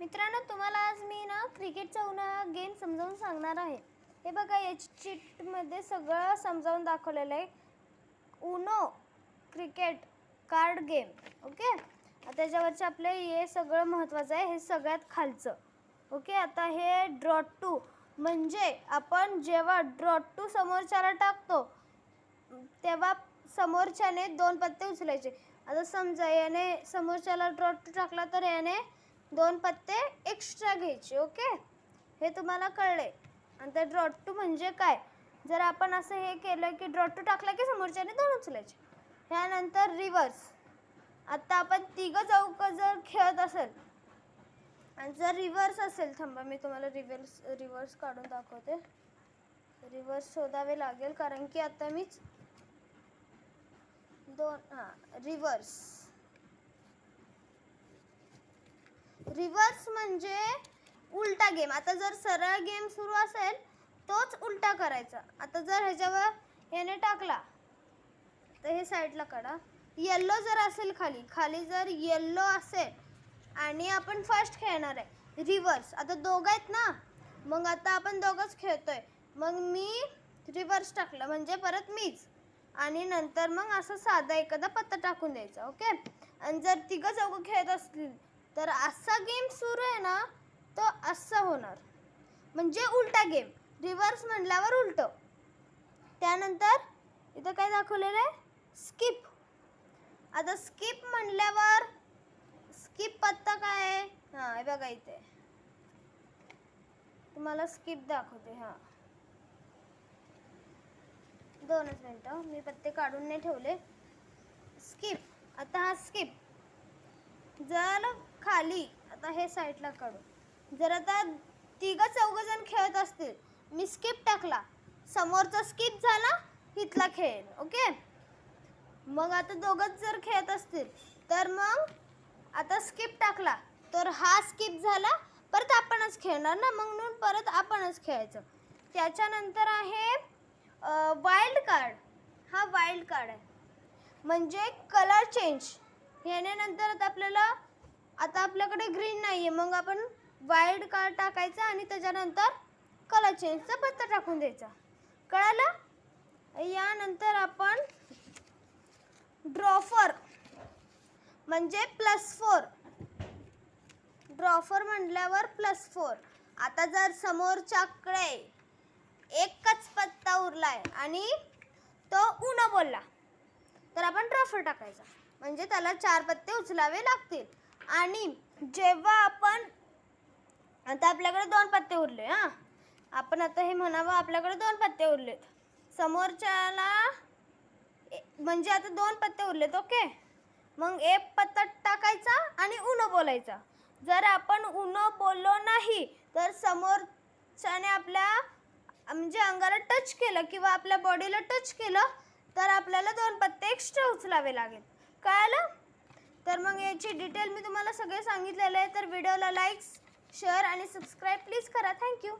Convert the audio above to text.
मित्रांनो, तुम्हाला आज मी क्रिकेटचा उन्हाळा गेम समजावून सांगणार आहे. हे बघा, या चिटमध्ये सगळं समजावून दाखवलेलं आहे. Uno cricket card game. Okay, त्याच्यावरचे आपले हे सगळं महत्त्वाचं आहे. हे सगळ्यात खालचं. ओके, आता हे ड्रॉ टू म्हणजे आपण जेव्हा ड्रॉ टू समोरच्याला टाकतो तेव्हा समोरच्याने 2 पत्ते उचलायचे. आता समजा याने समोरच्याला ड्रॉ टू टाकला तर याने 2 पत्ते एक्स्ट्रा घ्यायचे. ओके, हे तुम्हाला कळले. आणि ते ड्रॉ टू म्हणजे काय, जर आपण असं हे केलं की ड्रॉ टू टाकला की समोरच्याने 2 उचलायचे. ह्यानंतर रिव्हर्स. आता आपण तिघं चौक जर खेळत असेल आणि जर रिव्हर्स असेल, थांबा मी तुम्हाला रिव्हर्स काढून दाखवते. रिव्हर्स शोधावे लागेल कारण की आता मीच रिव्हर्स म्हणजे उलटा गेम. आता जर सरळ गेम सुरू असेल तोच उलटा करायचा. आता जर ह्याच्यावर याने टाकला तर हे साईडला काढा. येल्लो जर असेल खाली जर येल्लो असेल आणि आपण फर्स्ट खेळणार आहे रिव्हर्स. आता दोघं आहेत ना, मग आता आपण दोघंच खेळतोय. मग मी रिव्हर्स टाकलं म्हणजे परत मीच, आणि नंतर मग असं साधा एखादा पत्ता टाकून द्यायचा. ओके, आणि जर तिघं चौघं खेळत असतील तर असा गेम सुरू आहे ना, तो असा होणार म्हणजे उलटा गेम. रिव्हर्स म्हटल्यावर उलटं. त्यानंतर इथं काय दाखवलेलं आहे, स्किप. आता स्किप म्हटल्यावर स्किप पत्ता काय आहे, हे बघा इथे तुम्हाला स्किप दाखवते. 2च मिनिटं, मी पत्ते काढून नाही ठेवले. स्किप. आता हा स्किप जर खाली, आता हे साईडला काढू. जर आता तिघं चौघं जण खेळत असतील, मी स्किप टाकला, समोरचा स्किप झाला, इथला खेळेल. ओके, मग आता दोघंच जर खेळत असतील तर मग आता स्किप टाकला तर हा स्किप झाला, परत आपणच खेळणार ना, मग म्हणून परत आपणच खेळायचं. त्याच्यानंतर आहे वाईल्ड कार्ड. हा वाईल्ड कार्ड आहे म्हणजे कलर चेंज. ह्याने नंतर आता आपल्याकडे ग्रीन नाही आहे, मग आपण वाईल्ड कार्ड टाकायचा आणि त्याच्यानंतर कलर चेंजचा पत्ता टाकून द्यायचा. कळालं? यानंतर आपण ड्रॉफर म्हणजे +4. ड्रॉफर म्हटल्यावर +4. आता जर समोरच्याकडे एकच पत्ता उरलाय आणि तो उनो बोलला तर आपण ड्रॉफर टाकायचा म्हणजे त्याला 4 पत्ते उचलावे लागतील. आणि जेव्हा आपण आता आपल्याकडे 2 पत्ते उरले, आपण आता हे म्हणावं आपल्याकडे 2 पत्ते उरलेत, समोरच्याला म्हणजे आता 2 पत्ते उरलेत. ओके, मग एक पत्ता टाकायचा आणि उनो बोलायचा. जर आपण उनो बोललो नाही तर समोरच्याने आपल्या म्हणजे अंगाला टच केलं किंवा आपल्या बॉडीला टच केलं तर आपल्याला 2 पत्ते एक्स्ट्रा उचलावे लागेल. कळालं? तर मग याची डिटेल मी तुम्हाला सगळे सांगितलेलं आहे. तर व्हिडिओला लाईक, शेअर आणि सबस्क्राईब प्लीज करा. थँक्यू.